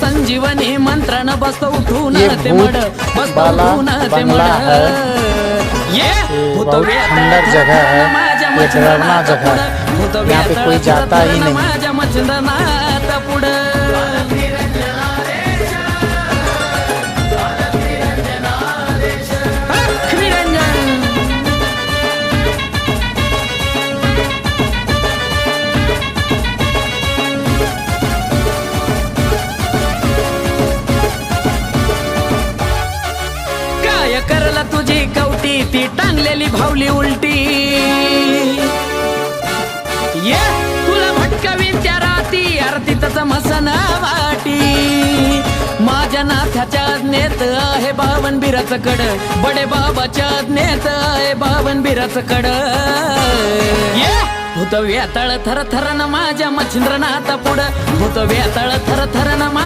संजीवनी मंत्रान बसतो उठून ये ते भूत मड बसतो वाला उठून ते बंगला मड है। ये भूत बहुत वेताळ सुंदर जगह है, माझ्या ये डरावना जगह है। भूत यहाँ पे वेताळ कोई जाता ही नहीं। माझ्या मच्छिंद्रनाथ पुढं काय करला तुझी कवटी ती टांगलेली भावली उलटी ये तुला भटकवीन त्या राती आरती तचा मसना वाटी माझ्या नाथाच्या आज्ञेत आहे बावनबीराचं कड बडे बाबाच्या आज्ञेत आहे बावनबीराचं कड ये भूत वेताळ थर थर न माझ्या मच्छिंद्रनाथ पुढं भूत वेताळ थर थर न